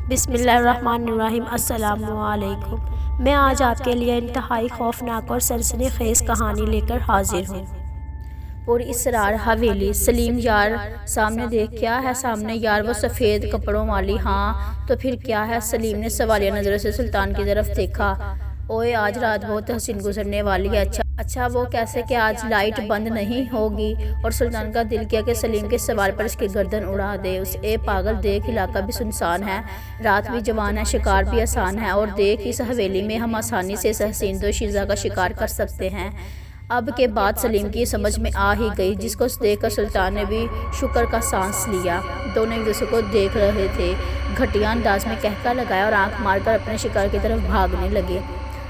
बिस्मिल्लाहिर्रहमानिर्रहीम। अस्सलामुअलैकुम। मैं आज आपके लिए इंतहाई खौफनाक और सनसनीखेज़ कहानी लेकर हाजिर हूँ। पूरी इसरार हवेली। सलीम यार सामने देख। क्या है सामने यार? वो सफ़ेद कपड़ों वाली। हाँ तो फिर क्या है? सलीम ने सवालिया नज़रों से सुल्तान की तरफ देखा। ओए आज रात बहुत हसीन गुजरने वाली है। अच्छा वो कैसे कि आज लाइट बंद नहीं होगी? और सुल्तान का दिल किया कि सलीम के सवाल पर इसकी गर्दन उड़ा दे। उस ए पागल देख, इलाका भी सुनसान है, रात भी जवान है, शिकार भी आसान है, और देख इस हवेली में हम आसानी से इस हसीन दोशीज़ा का शिकार कर सकते हैं। अब के बाद सलीम की समझ में आ ही गई, जिसको देखकर सुल्तान ने भी शुक्र का सांस लिया। दोनों एक दूसरे को देख रहे थे। घटिया अंदाज में कहका लगाया और आंख मारकर अपने शिकार की तरफ भागने लगे।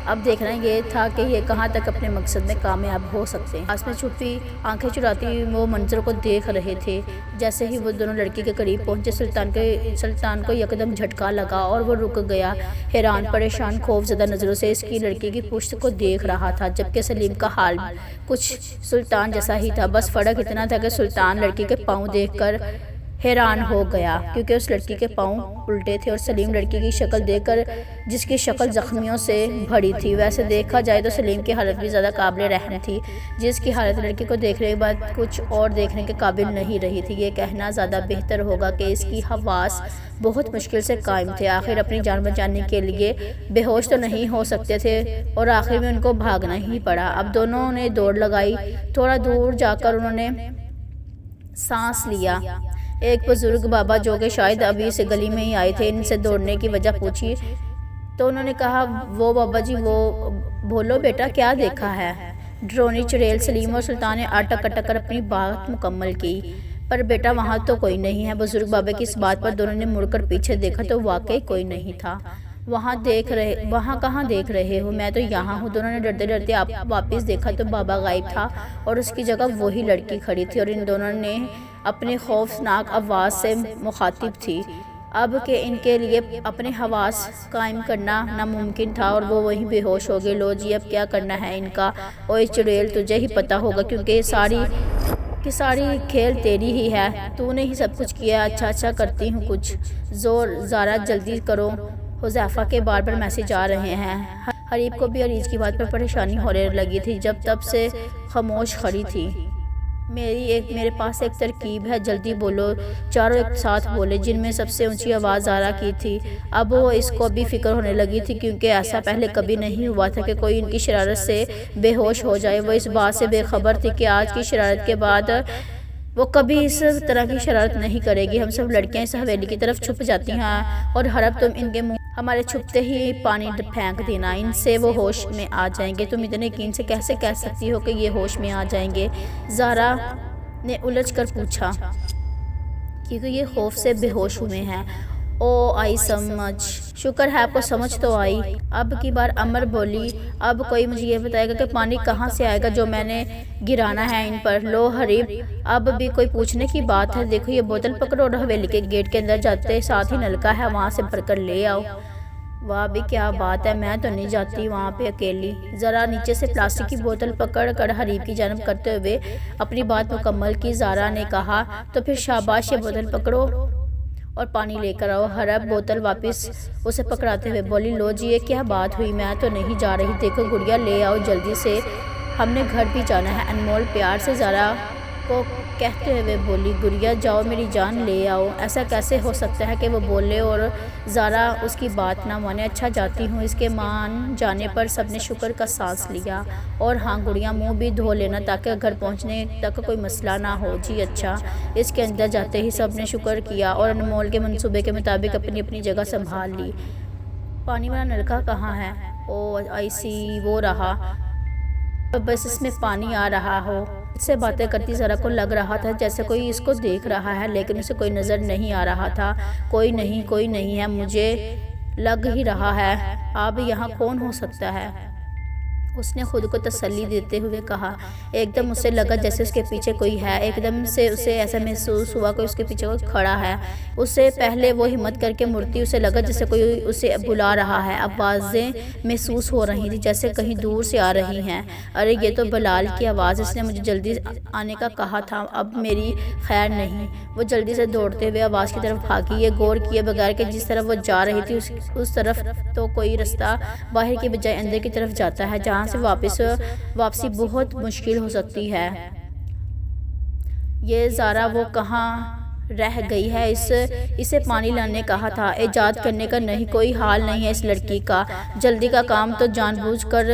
अब देखना ये था कि ये कहाँ तक अपने मकसद में कामयाब हो सकते हैं। पास में छुपी आंखें चुराती वो मंजर को देख रहे थे। जैसे ही वो दोनों लड़की के करीब पहुंचे, सुल्तान को यकदम झटका लगा और वो रुक गया, हैरान परेशान खौफजदा नज़रों से इसकी लड़की की पुश्त को देख रहा था। जबकि सलीम का हाल कुछ सुल्तान जैसा ही था। बस फ़र्क इतना था कि सुल्तान लड़की के पाँव देखकर हैरान हो गया, क्योंकि उस लड़की के पाँव उल्टे थे, और सलीम लड़की की शक्ल देखकर, जिसकी शक्ल जख्मियों से भरी थी। वैसे देखा जाए तो सलीम की हालत भी ज़्यादा काबिल रहम थी, जिसकी हालत लड़की को देखने के बाद कुछ और देखने के काबिल नहीं रही थी। ये कहना ज़्यादा बेहतर होगा कि इसकी हवास बहुत मुश्किल से कायम थे। आखिर अपनी जान बचाने के लिए बेहोश तो नहीं हो सकते थे, और आखिर में उनको भागना ही पड़ा। अब दोनों ने दौड़ लगाई। थोड़ा दूर जाकर उन्होंने सांस लिया। एक बुजुर्ग बाबा, जो कि शायद अभी इस गली में ही आए थे, इनसे दौड़ने की वजह पूछी तो उन्होंने कहा, वो बाबा जी वो बोलो बेटा क्या देखा है? ड्रोनी चुड़ैल। सलीम और सुल्तान ने अटक अटक कर अपनी बात मुकम्मल की। पर बेटा वहाँ तो कोई नहीं है। बुजुर्ग बाबा की इस बात पर दोनों ने मुड़कर पीछे देखा तो वाकई कोई नहीं था। वहाँ कहाँ देख रहे हो? मैं तो यहाँ हूँ। दोनों ने डरते डरते आप वापस देखा तो बाबा गायब था, और उसकी जगह वही लड़की खड़ी थी, और इन दोनों ने अपने खौफनाक आवाज़ से मुखातिब थी। अब के इनके लिए अपने हवास कायम करना नामुमकिन था, और वो वहीं बेहोश हो गए। लो जी अब क्या करना है इनका? ओए चुड़ैल तुझे ही पता होगा, क्योंकि सारी खेल तेरी ही है, तूने ही सब कुछ किया। अच्छा करती हूँ कुछ जोर ज़ारा जल्दी करो। हुज़ैफ़ा के बार बार मैसेज आ रहे हैं। हरीब को भी अरीज की बात पर परेशानी होने लगी थी, जब तब से खामोश खड़ी थी। मेरे पास एक तरकीब है, जल्दी बोलो। चारों एक साथ बोले, जिनमें सबसे ऊंची आवाज़ ज़ारा की थी। अब वो इसको भी फिक्र होने लगी थी, क्योंकि ऐसा पहले कभी नहीं हुआ था कि कोई इनकी शरारत से बेहोश हो जाए। वो इस बात से बेखबर थी कि आज की शरारत के बाद वो कभी इस तरह की शरारत नहीं करेगी। हम सब लड़कियां इस हवेली की तरफ छुप जाती हैं, और हरब तुम इनके मुंह हमारे छुपते ही पानी फेंक देना, इनसे वो होश में आ जाएंगे। तुम इतने यकीन से कैसे कह सकती हो कि ये होश में आ जाएंगे? ज़ारा ने उलझ कर पूछा, क्योंकि ये खौफ से बेहोश हुए हैं। ओ आई समझ, शुक्र है आपको समझ तो आई। अब की बार अमर बोली, अब कोई मुझे ये बताएगा कि पानी कहाँ से आएगा जो मैंने गिराना है इन पर? लो हरीब, अब भी कोई पूछने की बात है? देखो ये बोतल पकड़ो और हवेली के गेट के अंदर जाते साथ ही नलका है, वहाँ से भरकर ले आओ। वाह भी क्या बात है, मैं तो नहीं जाती वहाँ पे अकेली। ज़रा नीचे से प्लास्टिक की बोतल पकड़ कर हरीब की जानब करते हुए अपनी बात मुकम्मल की। ज़ारा ने कहा, तो फिर शाबाश, ये बोतल पकड़ो और पानी लेकर आओ। हरब बोतल वापस उसे पकड़ाते हुए बोली, लो जी ये क्या बात हुई? मैं तो नहीं जा रही। देखो गुड़िया ले आओ जल्दी से, हमने घर भी जाना है। अनमोल प्यार से ज़ारा को कहते हुए बोली, गुड़िया जाओ मेरी जान ले आओ। ऐसा कैसे हो सकता है कि वो बोले और ज़ारा उसकी बात ना माने? अच्छा जाती हूँ। इसके मान जाने पर सबने शुक्र का सांस लिया। और हाँ गुड़िया मुंह भी धो लेना, ताकि घर पहुँचने तक कोई मसला ना हो। जी अच्छा। इसके अंदर जाते ही सब ने शुक्र किया और अनमोल के मंसूबे के मुताबिक अपनी अपनी जगह संभाल ली। पानी वाला नलका कहाँ है? ओ आई सी, वो रहा, बस इसमें पानी आ रहा हो। इससे बातें करती ज़रा को लग रहा था जैसे कोई इसको देख रहा है, लेकिन उसे कोई नज़र नहीं आ रहा था। कोई नहीं है, मुझे लग ही रहा है। अब यहाँ कौन हो सकता है? उसने खुद को तसल्ली देते हुए कहा। एकदम उसे लगा जैसे उसके पीछे कोई है। एकदम से उसे ऐसा महसूस हुआ कि उसके पीछे कोई खड़ा है। उससे पहले वो हिम्मत करके मुड़ती, उसे लगा जैसे कोई उसे बुला रहा है। आवाज़ें महसूस हो रही थी जैसे कहीं दूर से आ रही हैं। अरे ये तो बिलाल की आवाज़, इसने मुझे जल्दी आने का कहा था, अब मेरी खैर नहीं। वो जल्दी से दौड़ते हुए आवाज़ की तरफ भागी। ये गौर किए बगैर कि जिस तरफ वो जा रही थी उस तरफ तो कोई रास्ता बाहर की बजाय अंदर की तरफ जाता है, जहाँ से वापसी बहुत मुश्किल हो सकती है। ये ज़ारा वो कहाँ रह गई है? इसे पानी लाने कहा था। इजाद करने का नहीं, कोई हाल नहीं है इस लड़की का। जल्दी का काम तो जानबूझकर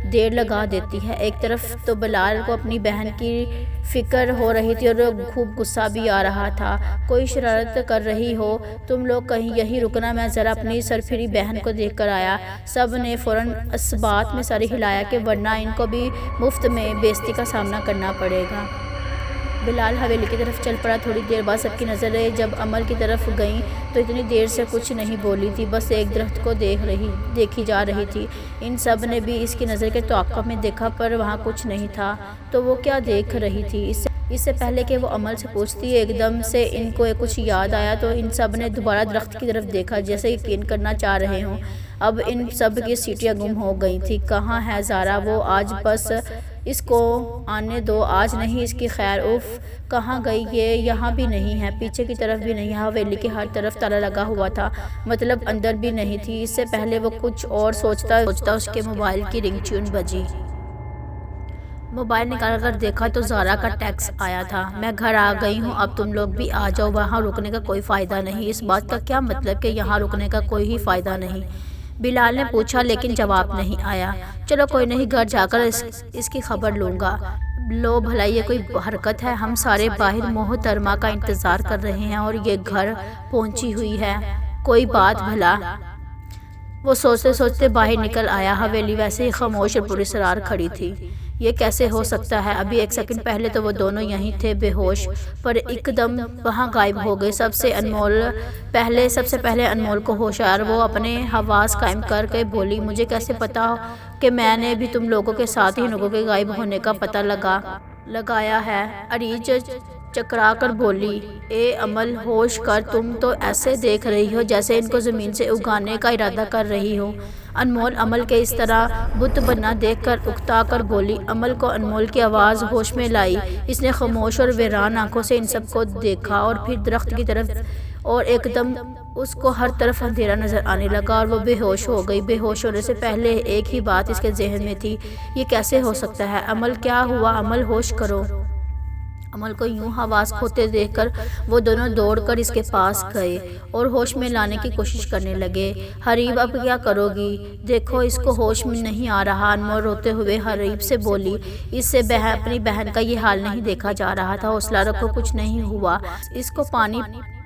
देर लगा देती है। एक तरफ तो बिलाल को अपनी बहन की फिक्र हो रही थी और खूब गुस्सा भी आ रहा था। कोई शरारत कर रही हो, तुम लोग कहीं यहीं रुकना, मैं ज़रा अपनी सरफिरी बहन को देख कर आया। सब ने फ़ौरन इस बात में सर हिलाया कि वरना इनको भी मुफ्त में बेइज्जती का सामना करना पड़ेगा। बिलाल हवेली की तरफ चल पड़ा। थोड़ी देर बाद सबकी नज़रें जब अमल की तरफ गईं तो इतनी देर से कुछ नहीं बोली थी, बस एक दरख्त को देखी जा रही थी। इन सब ने भी इसकी नज़र के तौक़्क़ुफ़ में देखा, पर वहाँ कुछ नहीं था। तो वो क्या देख रही थी? इससे पहले कि वो अमल से पूछती, एकदम से इनको कुछ याद आया। तो इन सब ने दोबारा दरख्त की तरफ देखा, जैसे यकीन करना चाह रहे हों। अब इन सब की सीटियाँ गुम हो गई थी। कहाँ है ज़ारा? वो आज बस इसको आने दो, आज नहीं इसकी खैर। उफ, कहाँ गई ये? यहाँ भी नहीं है, पीछे की तरफ भी नहीं है। हवेली के हर तरफ ताला लगा हुआ था, मतलब अंदर भी नहीं थी। इससे पहले वो कुछ और सोचता उसके मोबाइल की रिंगटोन बजी। मोबाइल निकाल कर देखा तो ज़ारा का टेक्स्ट आया था। मैं घर आ गई हूँ, अब तुम लोग भी आ जाओ। वहाँ रुकने का कोई फ़ायदा नहीं। इस बात का क्या मतलब कि यहाँ रुकने का कोई ही फ़ायदा नहीं? बिलाल ने पूछा, लेकिन जवाब नहीं आया। चलो कोई नहीं, घर जाकर इसकी खबर लूँगा। लो भला, ये कोई हरकत है? हम सारे बाहर मोहतरमा का इंतज़ार कर रहे हैं और ये घर पहुँची हुई है। कोई बात भला? वो सोचते सोचते बाहर निकल आया। हवेली वैसे ही खामोश और पुरस्कार खड़ी थी। ये कैसे हो सकता है? अभी एक सेकंड पहले तो वो दोनों यहीं थे बेहोश, पर एकदम वहाँ गायब हो गए। सबसे पहले अनमोल को होश आया। वो अपने हवास कायम करके बोली, मुझे कैसे पता कि मैंने भी तुम लोगों के साथ ही लोगों के गायब होने का पता लगाया है? अरीज चकरा कर बोली, ए अमल, होश कर। तुम तो ऐसे देख रही हो जैसे इनको ज़मीन से उगाने का इरादा कर रही हो। अनमोल अमल के इस तरह बुत बना देखकर उकता कर बोली। अमल को अनमोल की आवाज़ होश में लाई। इसने खामोश और वीरान आंखों से इन सबको देखा और फिर दरख्त की तरफ, और एकदम उसको हर तरफ अंधेरा नज़र आने लगा और वो बेहोश हो गई। बेहोश होने से पहले एक ही बात इसके जहन में थी, ये कैसे हो सकता है? अमल, क्या हुआ? अमल, होश करो। अमल को यूं हवास खोते देखकर वो दोनों दौड़कर इसके पास गए और होश में लाने की कोशिश करने लगे। हरीब, अब क्या करोगी? देखो इसको होश में नहीं आ रहा। अनमोल रोते हुए हरीब से बोली, इससे अपनी बहन का ये हाल नहीं देखा जा रहा था। हौसला रखो, कुछ नहीं हुआ। इसको पानी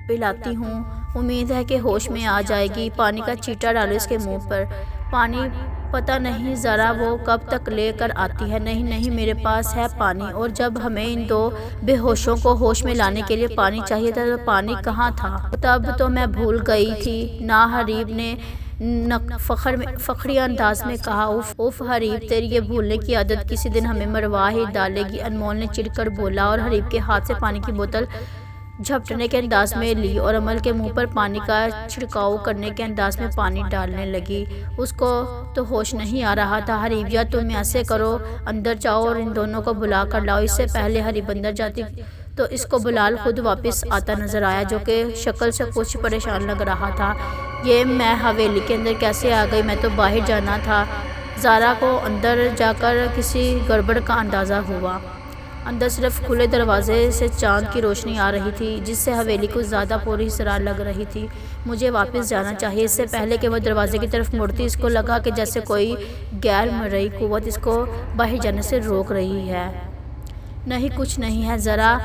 पिलाती हूँ, उम्मीद है कि होश में आ जाएगी। पानी का छींटा डालो इसके मुंह पर। पानी पता नहीं ज़रा वो कब तक लेकर आती है। नहीं, मेरे पास है पानी। और जब हमें इन दो बेहोशों को होश में लाने के लिए पानी चाहिए था, तो पानी कहाँ था? तब तो मैं भूल गई थी ना। हरीब ने फखरी अंदाज में कहा। उफ हरीब, तेरी ये भूलने की आदत किसी दिन हमें मरवा ही डालेगी। अनमोल ने चिढ़कर बोला और हरीब के हाथ से पानी की बोतल झपटने के अंदाज में ली और अमल के मुंह पर पानी का छिड़काव करने के अंदाज में पानी डालने लगी। उसको तो होश नहीं आ रहा था। हरीब, या तुम ऐसे करो, अंदर जाओ और इन दोनों को बुला कर लाओ। इससे पहले हरीब अंदर जाती तो इसको बिलाल खुद वापस आता नजर आया, जो कि शक्ल से कुछ परेशान लग रहा था। ये मैं हवेली के अंदर कैसे आ गई? मैं तो बाहर जाना था। ज़ारा को अंदर जाकर किसी गड़बड़ का अंदाज़ा हुआ। अंदर सिर्फ खुले दरवाजे से चांद की रोशनी आ रही थी, जिससे हवेली को ज़्यादा पूरी सरार लग रही थी। मुझे वापस जाना चाहिए। इससे पहले कि वह दरवाजे की तरफ मुड़ती, इसको लगा कि जैसे कोई गैर मर्ई कुव्वत इसको बाहर जाने से रोक रही है। नहीं, कुछ नहीं है। ज़रा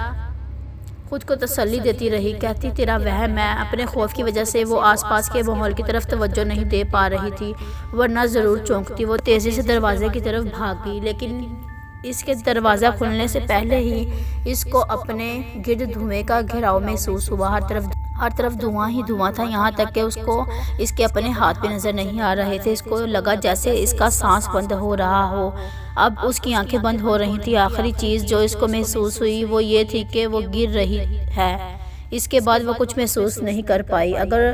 खुद को तसल्ली देती रही, कहती तेरा वहम है। अपने खौफ की वजह से वो आसपास के माहौल की तरफ तवज्जो नहीं दे पा रही थी, वरना ज़रूर चौंकती। वो तेज़ी से दरवाजे की तरफ भागी, लेकिन इसके दरवाज़ा खुलने से पहले ही इसको अपने गिर्द धुएं का घेराव महसूस हुआ। हर तरफ हर तरफ धुआं ही धुआं था, यहाँ तक कि उसको इसके अपने हाथ पे नज़र नहीं आ रहे थे। इसको लगा जैसे इसका सांस बंद हो रहा हो। अब उसकी आंखें बंद हो रही थी। आखिरी चीज़ जो इसको महसूस हुई वो ये थी कि वो गिर रही है। इसके बाद वो कुछ महसूस नहीं कर पाई। अगर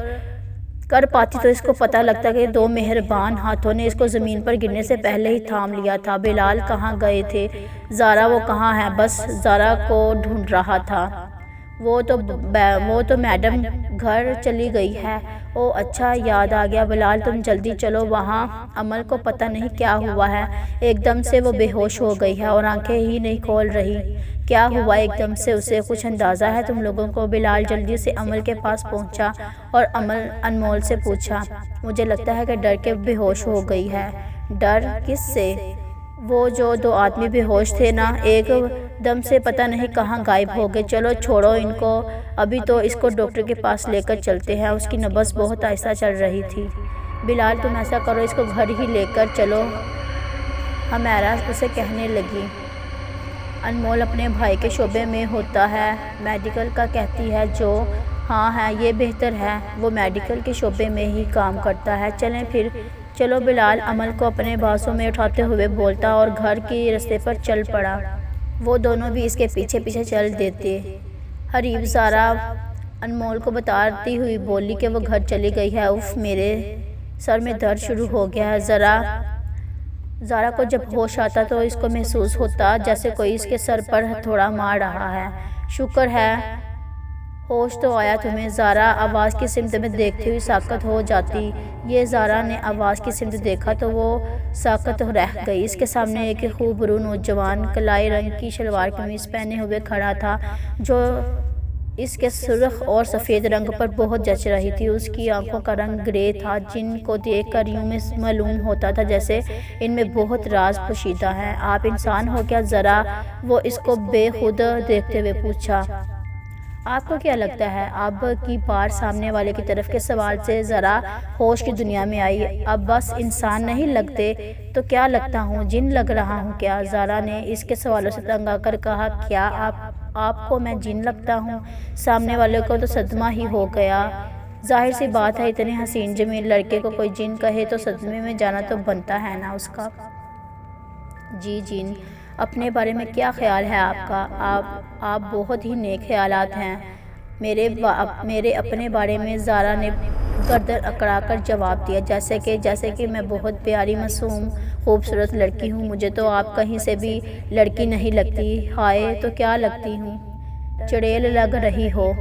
कर पाती तो इसको पता लगता कि दो मेहरबान हाथों ने इसको ज़मीन पर गिरने से पहले ही थाम लिया था। बिलाल कहाँ गए थे? ज़ारा वो कहाँ है? बस ज़ारा को ढूंढ रहा था। वो तो मैडम घर चली गई है। ओ अच्छा, याद आ गया। बिलाल तुम जल्दी चलो वहाँ। अमल को पता नहीं क्या हुआ है, एकदम से वो बेहोश हो गई है और आंखें ही नहीं खोल रही। क्या हुआ एकदम से? उसे कुछ अंदाज़ा है तुम लोगों को? बिलाल जल्दी से अमल के पास पहुंचा और अनमोल से पूछा। मुझे लगता है कि डर के बेहोश हो गई है। डर किससे? वो जो दो आदमी बेहोश थे ना, एकदम से पता नहीं कहाँ गायब हो गए। चलो छोड़ो इनको, अभी तो इसको डॉक्टर के पास लेकर चलते हैं। उसकी नब्ज़ बहुत आहिस्ता चल रही थी। बिलाल तुम ऐसा करो, इसको घर ही लेकर चलो, हमारा उसे कहने लगी। अनमोल अपने भाई के शोबे में होता है, मेडिकल का कहती है। जो हाँ है, ये बेहतर है, वो मेडिकल के शोबे में ही काम करता है। चलें फिर। चलो। बिलाल अमल को अपने बाजू में उठाते हुए बोलता और घर के रास्ते पर चल पड़ा। वो दोनों भी इसके पीछे पीछे चल देते। हरीब ज़ारा अनमोल को बताती हुई बोली कि वो घर चली गई है। उफ, मेरे सर में दर्द शुरू हो गया है। ज़ारा को जब होश आता तो इसको महसूस होता जैसे कोई इसके सर पर हथौड़ा मार रहा है। शुक्र है होश तो आया तुम्हें। ज़ारा आवाज़ की सिमत में देखती हुई साकत हो जाती। ये ज़ारा ने आवाज़ की सिमत देखा तो वो साकत रह गई। इसके सामने एक खूबरू नौजवान कलाई रंग की शलवार कमीज़ पहने हुए खड़ा था, जो इसके सुर्ख और सफ़ेद रंग पर बहुत जच रही थी। उसकी आंखों का रंग ग्रे था, जिनको देखकर यूं में मालूम होता था जैसे इनमें बहुत राज पोशीदा है। आप इंसान हो क्या? ज़रा वो इसको बेखुद देखते हुए पूछा। आपको क्या लगता है? अब की बार सामने वाले की तरफ के सवाल से ज़रा होश की दुनिया में आई। अब बस इंसान नहीं लगते तो क्या लगता हूँ? जिन लग रहा हूँ क्या? ज़ारा ने इसके सवालों से तंग आकर कहा। क्या आपको मैं जिन लगता हूँ? सामने वाले को तो सदमा ही हो गया। जाहिर सी बात है, इतने हसीन जमील लड़के को कोई जिन कहे तो सदमे में जाना तो बनता है ना उसका। जी जिन, अपने बारे में क्या ख्याल है आपका? आप बहुत ही नेक ख्यालात हैं। मेरे अपने बारे में ज़ारा ने गर्दन अकड़ाकर जवाब दिया, जैसे कि मैं बहुत प्यारी मासूम खूबसूरत लड़की हूँ। मुझे तो आप कहीं से भी लड़की नहीं लगती। हाय, तो क्या लगती हूँ? चुड़ैल लग रही हो।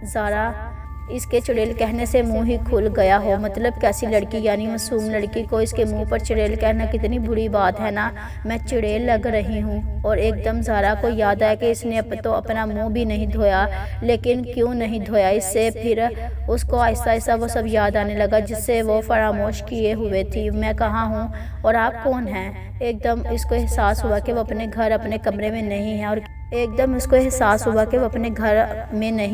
ज़ारा इसके चुड़ैल कहने से मुंह ही खुल गया हो। मतलब कैसी लड़की? यानी मासूम लड़की को इसके मुंह पर चुड़ैल कहना कितनी बुरी बात है ना। मैं चुड़ैल लग रही हूँ? और एकदम ज़ारा को याद आया कि इसने तो अपना मुंह भी नहीं धोया। लेकिन क्यों नहीं धोया इससे? फिर उसको आहिस्ता आहिस्ता वो सब याद आने लगा जिससे वो फरामोश किए हुए थी। मैं कहाँ हूँ और आप कौन हैं? एकदम इसको एहसास हुआ कि वो अपने घर अपने कमरे में नहीं है और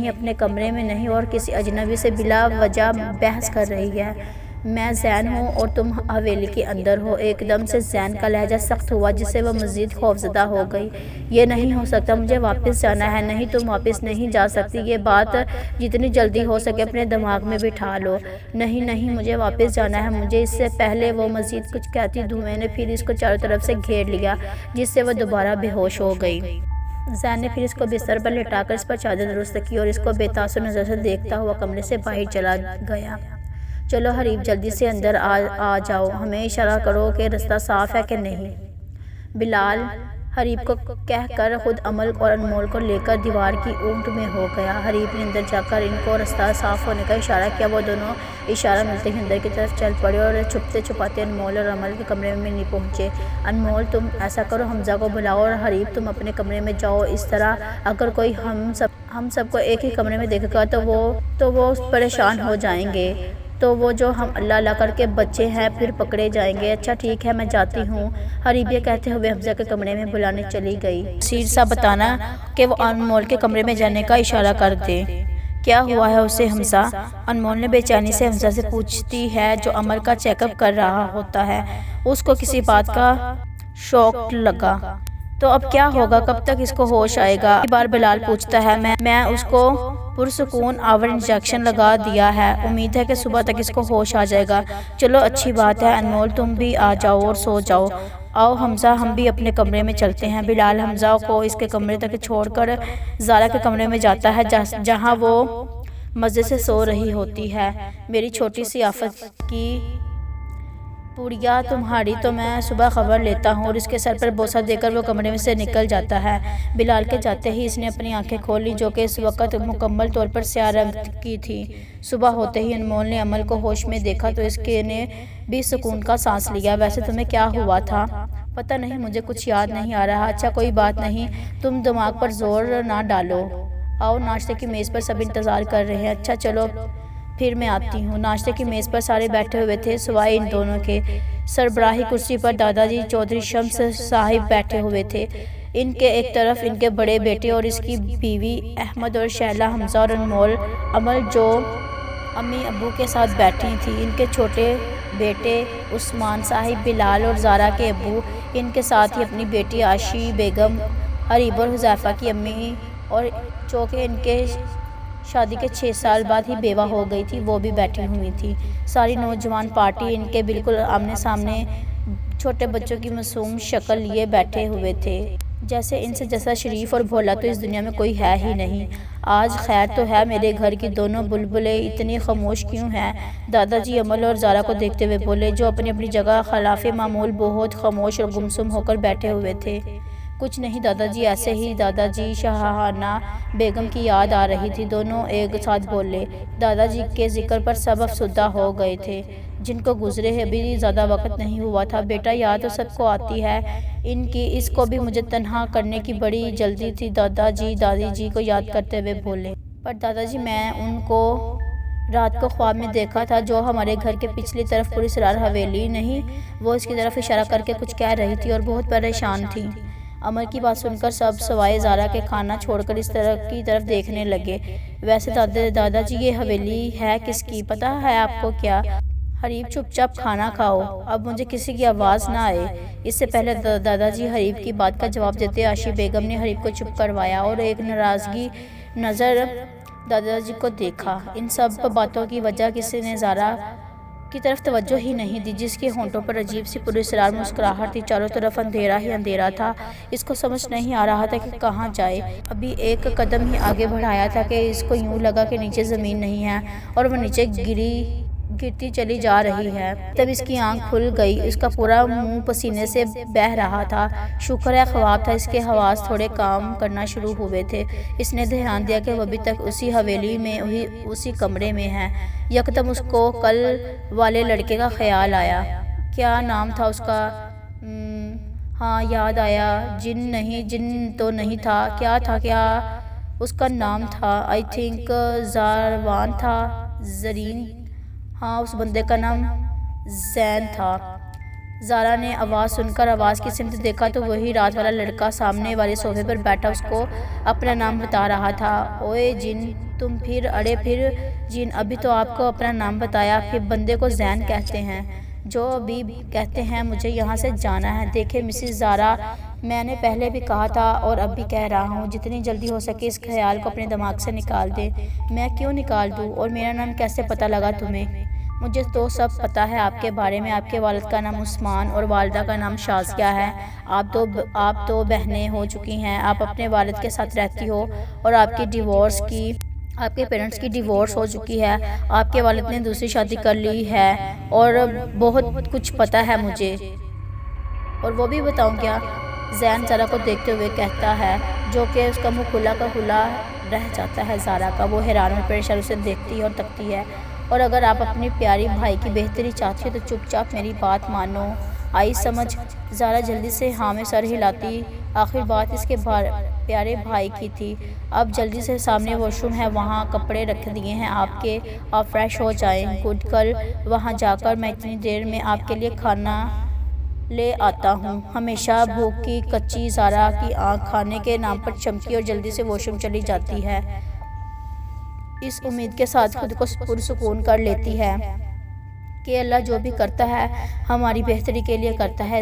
अपने कमरे में नहीं और किसी अजनबी से बिला वजह बहस कर रही है। मैं जैन हूँ और तुम हवेली के अंदर हो। एकदम से जैन का लहजा सख्त हुआ जिससे वह मज़ीद खौफजदा हो गई। ये नहीं हो सकता, मुझे वापस जाना है। नहीं, तुम वापस नहीं जा सकती। ये बात जितनी जल्दी हो सके अपने दिमाग में बिठा लो। नहीं, मुझे वापस जाना है। मुझे इससे पहले वो मज़ीद कुछ कहती, धुएं ने फिर इसको चारों तरफ से घेर लिया जिससे वह दोबारा बेहोश हो गई। जैन ने फिर इसको बिस्तर पर लिटाकर इस पर चादर दुरुस्त की और इसको बेतासुर नज़र से देखता हुआ कमरे से बाहर चला गया। चलो हरीब, जल्दी से अंदर आ जाओ। हमें इशारा करो कि रास्ता साफ़ है कि नहीं। बिलाल हरीब को कहकर खुद अमल और अनमोल को लेकर दीवार की ऊंट में हो गया। हरीब ने अंदर जाकर इनको रास्ता साफ़ होने का इशारा किया। वो दोनों इशारा मिलते ही अंदर की तरफ चल पड़े और छुपते छुपाते अनमोल और अमल के कमरे में नहीं पहुँचे। अनमोल तुम ऐसा करो, हमज़ा को बुलाओ और हरीब तुम अपने कमरे में जाओ। इस तरह अगर कोई हम सबको एक ही कमरे में देखेगा तो वो परेशान हो जाएंगे। तो वो जो हम अल्लाह करके बच्चे हैं फिर पकड़े जाएंगे। अच्छा ठीक है, मैं जाती हूँ। हरीब ये कहते हुए हमज़ा के कमरे में बुलाने चली गई। सीर सा बताना कि वो अनमोल के कमरे में जाने का इशारा कर दे। क्या हुआ है उसे हमज़ा? अनमोल ने बेचैनी से हमज़ा से पूछती है जो अमल का चेकअप कर रहा होता है। उसको किसी बात का शौक लगा। तो अब क्या होगा, कब तक इसको होश आएगा। एक बार बिलाल पूछता है, मैं उसको पुरसुकून आवर इंजेक्शन लगा दिया है, उम्मीद है कि सुबह तक इसको होश आ जाएगा। चलो अच्छी बात है, अनमोल तुम भी आ जाओ और सो जाओ। आओ हमजा, हम भी अपने कमरे में चलते हैं। बिलाल हमजा को इसके कमरे तक छोड़कर ज़ारा के कमरे में जाता है जहाँ वो मज़े से सो रही होती है। मेरी छोटी सी आफत की पुड़िया तुम्हारी तो मैं सुबह खबर लेता हूँ। और इसके सर पर बोसा देकर वो कमरे में से निकल जाता है। बिलाल के जाते ही इसने अपनी आंखें खोल ली, जो कि इस वक्त मुकम्मल तौर पर स्याह रंग की थी। सुबह होते ही अनमोल ने अमल को होश में देखा तो इसके ने भी सुकून का सांस लिया। वैसे तुम्हें क्या हुआ था? पता नहीं, मुझे कुछ याद नहीं आ रहा। अच्छा कोई बात नहीं, तुम दिमाग पर जोर ना डालो। आओ, नाश्ते की मेज़ पर सब इंतज़ार कर रहे हैं। अच्छा चलो फिर मैं आती हूँ। नाश्ते की मेज़ पर सारे बैठे हुए थे सिवाय इन दोनों के। सरबराही कुर्सी पर दादाजी चौधरी शम्स साहिब बैठे हुए थे। इनके एक तरफ इनके बड़े बेटे और इसकी बीवी अहमद और शैला, हमजा और अनमोल अमल जो अम्मी अब्बू के साथ बैठी थी। इनके छोटे बेटे उस्मान साहिब, बिलाल और ज़ारा के अब्बू, इनके साथ ही अपनी बेटी आशी बेगम, हरीब और हुज़ैफ़ा की अम्मी, और जो कि इनके शादी के 6 साल बाद ही बेवा हो गई थी, वो भी बैठी हुई थी। सारी नौजवान पार्टी इनके बिल्कुल आमने सामने छोटे बच्चों की मासूम शक्ल लिए बैठे हुए थे। जैसे इनसे जैसा शरीफ और भोला तो इस दुनिया में कोई है ही नहीं। आज खैर तो है, मेरे घर की दोनों बुलबुलें इतनी खामोश क्यों हैं? दादाजी अमल और ज़ारा को देखते हुए बोले, जो अपनी अपनी जगह खिलाफ़े मामूल बहुत खामोश और गुमसुम होकर बैठे हुए थे। कुछ नहीं दादाजी, ऐसे ही। दादाजी शाहाना बेगम की याद आ रही थी। दोनों एक साथ बोले। दादाजी के जिक्र पर सब अफसुदा हो गए थे, जिनको गुजरे अभी ज़्यादा वक्त नहीं हुआ था। बेटा याद तो सबको आती है इनकी, इसको भी मुझे तन्हा करने की बड़ी जल्दी थी। दादाजी दादी जी को याद करते हुए बोले। पर दादाजी मैं उनको रात को ख्वाब में देखा था, जो हमारे घर के पिछली तरफ पूरी सरार हवेली नहीं, वो इसकी तरफ इशारा करके कुछ कह रही थी और बहुत परेशान थी। अमर की बात सुनकर सब सवाए ज़ारा के खाना छोड़कर इस तरफ देखने लगे। वैसे दादाजी ये हवेली है किसकी, पता है आपको क्या? हरीब चुपचाप खाना खाओ, अब मुझे किसी की आवाज़ ना आए। इससे पहले दादाजी हरीब की बात का जवाब देते आशी बेगम ने हरीब को चुप करवाया और एक नाराज़गी नज़र दादाजी को देखा। इन सब बातों की वजह किसी ने ज़ारा की तरफ तवज्जो ही नहीं दी, जिसके होंठों पर अजीब सी पुरस्रार मुस्कुराहट थी। चारों तरफ अंधेरा ही अंधेरा था। इसको समझ नहीं आ रहा था कि कहाँ जाए। अभी एक कदम ही आगे बढ़ाया था कि इसको यूँ लगा कि नीचे ज़मीन नहीं है और वह नीचे गिरती चली जा रही है। तब इसकी आंख खुल गई। इसका पूरा मुंह पसीने से बह रहा था। शुक्र है ख्वाब था। इसके हवास थोड़े काम करना शुरू हुए थे। इसने ध्यान दिया कि वह अभी तक उसी हवेली में उसी कमरे में है। यकदम उसको कल वाले लड़के का ख्याल आया। क्या नाम था उसका? हाँ याद आया, जिन तो नहीं था। क्या था, क्या उसका नाम था? आई थिंक ज़ारवान था, ज़रीन। हाँ, उस बंदे का नाम जैन था। ज़ारा ने आवाज़ सुनकर आवाज़ की सिमत देखा तो वही रात वाला लड़का सामने वाले सोफे पर बैठा उसको अपना नाम बता रहा था। ओए जिन, तुम फिर अड़े फिर जिन, अभी तो आपको अपना नाम बताया, फिर बंदे को जैन कहते हैं, जो अभी कहते हैं मुझे यहाँ से जाना है। देखे मिसिस ज़ारा, मैंने पहले भी कहा था और अब भी कह रहा हूँ, जितनी जल्दी हो सके इस ख्याल को अपने दिमाग से निकाल दे। मैं क्यों निकाल दूँ? और मेरा नाम कैसे पता लगा तुम्हें? मुझे तो सब पता है आपके बारे में। आपके वालिद का नाम उस्मान और वालिदा का नाम शाज़िया है। आप तो बहनें हो चुकी हैं। आप अपने वालिद के साथ रहती हो और आपके पेरेंट्स की डिवोर्स हो चुकी है। आपके वालिद ने दूसरी शादी कर ली है और बहुत कुछ पता है मुझे। और वो भी बताऊं क्या? जैन ज़ारा को देखते हुए कहता है, जो कि उसका मुँह खुला का खुला रह जाता है। ज़ारा का वो हैरान और परेशान उसे देखती और तकती है। और अगर आप अपनी प्यारी भाई की बेहतरी चाहती हो तो चुपचाप मेरी बात मानो। आई समझ? ज़ारा जल्दी से हाँ में सर हिलाती। आखिर बात इसके प्यारे भाई की थी। अब जल्दी से सामने वॉशरूम है, वहाँ कपड़े रख दिए हैं आपके, आप फ्रेश हो जाएं। गुड, कल वहाँ जाकर मैं इतनी देर में आपके लिए खाना ले आता हूँ। हमेशा भूख की कच्ची ज़ारा की आँख खाने के नाम पर चमकी और जल्दी से वॉशरूम चली जाती है, इस उम्मीद के साथ खुद को पुरसुकून कर लेती है कि अल्लाह जो भी करता है हमारी बेहतरी के लिए करता है।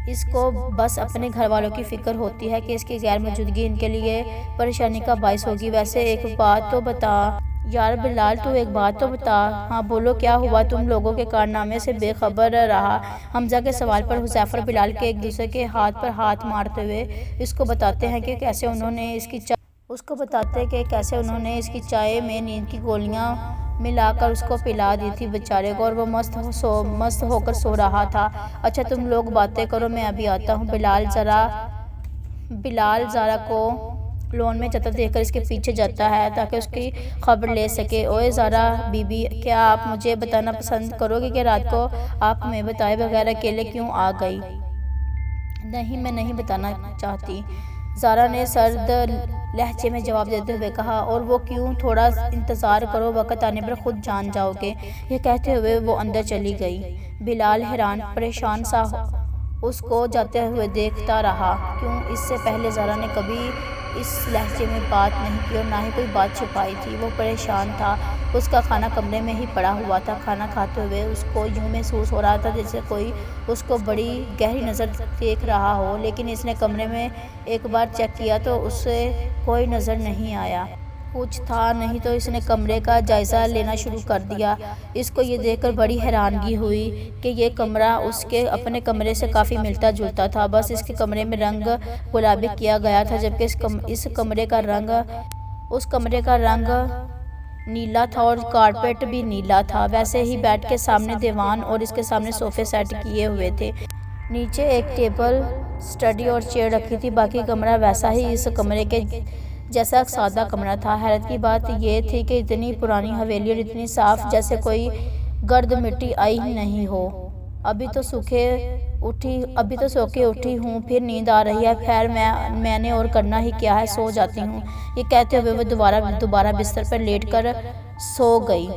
इसको बस अपने घर वालों की फ़िक्र होती है कि इसकी गैर मौजूदगी इनके लिए परेशानी का बायस होगी। वैसे एक बात तो बता यार बिलाल, तू एक बात तो बता। हाँ बोलो, क्या हुआ? तुम लोगों के कारनामे से बेखबर रहा। हमजा के सवाल पर हुज़ैफा और बिलाल के एक दूसरे के हाथ पर हाथ मारते हुए उसको बताते हैं कि कैसे उन्होंने इसकी चाय में नींद की गोलियां मिलाकर उसको पिला दी थी बेचारे को, और वो मस्त होकर सो रहा था। अच्छा तुम लोग बातें करो, मैं अभी आता हूँ। बिलाल ज़ारा को लॉन में जाता देखकर इसके पीछे जाता है ताकि उसकी खबर ले सके। ओए ज़ारा बीबी, क्या आप मुझे बताना पसंद करोगे कि रात को आप हमें बताए बगैर अकेले क्यों आ गई? नहीं, मैं नहीं बताना चाहती, ज़ारा ने सर्द लहजे में जवाब देते हुए कहा। और वो क्यों? थोड़ा इंतज़ार करो, वक़्त आने पर खुद जान जाओगे। ये कहते हुए वो अंदर चली गई। बिलाल हैरान परेशान सा उसको जाते हुए देखता रहा। क्यों इससे पहले ज़ारा ने कभी इस लहजे में बात नहीं की और ना ही कोई बात छुपाई थी। वो परेशान था। उसका खाना कमरे में ही पड़ा हुआ था। खाना खाते हुए उसको यूँ महसूस हो रहा था जैसे कोई उसको बड़ी गहरी नज़र देख रहा हो, लेकिन इसने कमरे में एक बार चेक किया तो उसे कोई नज़र नहीं आया। कुछ था नहीं तो इसने कमरे का जायज़ा लेना शुरू कर दिया। इसको ये देखकर बड़ी हैरानगी हुई कि ये कमरा उसके अपने कमरे से काफ़ी मिलता जुलता था। बस इसके कमरे में रंग गुलाबी किया गया था, जबकि उस कमरे का रंग नीला था और कारपेट भी नीला था। वैसे ही बेड के सामने दीवान और इसके सामने सोफ़े सेट किए हुए थे। नीचे एक टेबल, स्टडी और चेयर रखी थी। बाकी कमरा वैसा ही इस कमरे के जैसा सादा कमरा था। हैरत की बात यह थी कि इतनी पुरानी हवेली और इतनी साफ, जैसे कोई गर्द मिट्टी आई ही नहीं हो। अभी तो सो के उठी हूँ, फिर नींद आ रही है। खैर मैंने और करना ही क्या है, सो जाती हूँ। ये कहते हुए वो दोबारा बिस्तर पर लेटकर सो गई।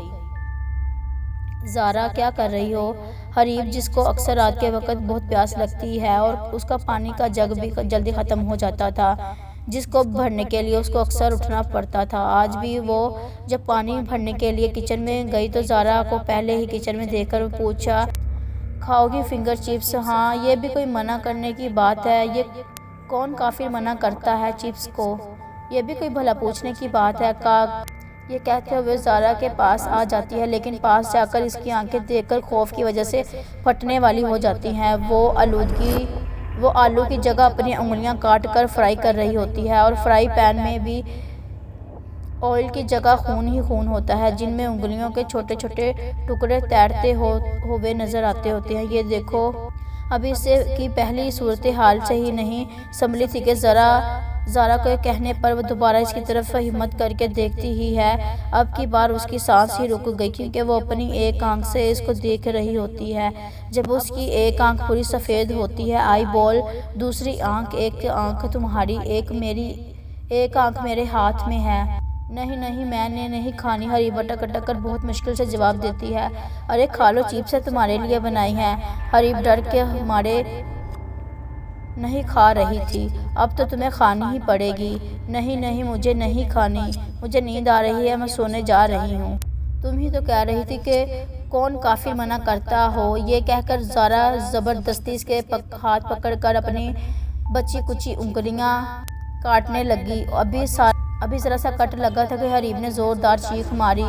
ज़ारा, क्या कर रही हो? हरीब, जिसको अक्सर रात के वक्त बहुत प्यास लगती है और उसका पानी का जग भी जल्दी ख़त्म हो जाता था, जिसको भरने के लिए उसको अक्सर उठना पड़ता था। आज भी वो जब पानी भरने के लिए किचन में गई तो ज़ारा को पहले ही किचन में देखकर पूछा, खाओगी फिंगर चिप्स? हाँ, ये भी कोई मना करने की बात है? ये कौन काफिर मना करता है चिप्स को? ये भी कोई भला पूछने की बात है? ये कहते हुए ज़ारा के पास आ जाती है, लेकिन पास जाकर इसकी आंखें देखकर खौफ की वजह से फटने वाली हो जाती हैं। वो आलू की जगह अपनी उंगलियां काट कर फ्राई कर रही होती है, और फ्राई पैन में भी ऑयल की जगह खून ही खून होता है, जिनमें उंगलियों के छोटे छोटे टुकड़े तैरते हुए नज़र आते होते हैं। ये देखो, अभी इससे की पहली सूरत हाल से ही नहीं संभली थी कि ज़ारा के कहने पर वो दोबारा इसकी तरफ हिम्मत करके देखती ही है। अब की बार उसकी सांस ही रुक गई, क्योंकि वो अपनी एक आंख से इसको देख रही होती है। जब उसकी एक आंख पूरी सफ़ेद होती है, आई बॉल, दूसरी आंख, एक आंख तुम्हारी, एक आंख मेरे हाथ में है। नहीं, मैंने नहीं खानी, हरीब अटक कर बहुत मुश्किल से जवाब देती है। अरे खा लो, चिप्स तुम्हारे लिए बनाई हैं। हरीब डर के मारे नहीं खा रही थी। अब तो तुम्हें खानी ही पड़ेगी। नहीं, मुझे नहीं खानी, मुझे नींद आ रही है, मैं सोने जा रही हूँ। तुम ही तो कह रही थी कि कौन काफिर मना करता हो। ये कहकर ज़ारा ज़बरदस्ती इसके हाथ पकड़कर अपनी बची कुची उंगलियां काटने लगी। अभी ज़रा सा कट लगा था कि हरीब ने ज़ोरदार चीख मारी,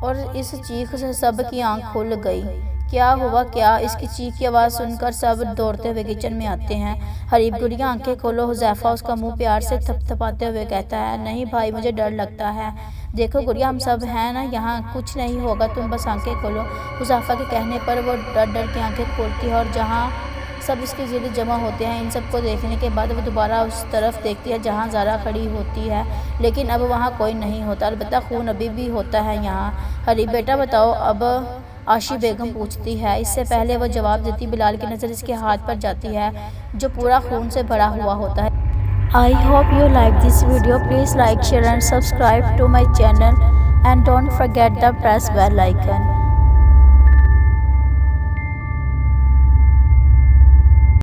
और इस चीख से सब की आंख खुल गई। क्या हुआ? क्या? इसकी चीख की आवाज़ सुनकर सब दौड़ते हुए किचन में आते हैं। हरीब, गुड़िया आंखें खोलो। हुज़ैफा उसका मुंह प्यार से थपथपाते हुए कहता है। नहीं भाई, मुझे डर लगता है। देखो गुड़िया, हम सब हैं ना यहाँ, कुछ नहीं होगा, तुम बस आंखें खोलो। हुज़ैफा के कहने पर वो डर के आंखें खोलती है, और जहाँ सब इसके ज़िले जमा होते हैं। इन सबको देखने के बाद वो दोबारा उस तरफ देखती है जहाँ ज़ारा खड़ी होती है, लेकिन अब वहाँ कोई नहीं होता। अलबत्ता खून अभी भी होता है यहाँ। हरीब बेटा बताओ अब, आशी बेगम पूछती है। इससे पहले वो जवाब देती, बिलाल की नज़र इसके हाथ पर जाती है जो पूरा खून से भरा हुआ होता है। I hope you like this video. Please like, share and subscribe to my channel, and don't forget the press bell icon.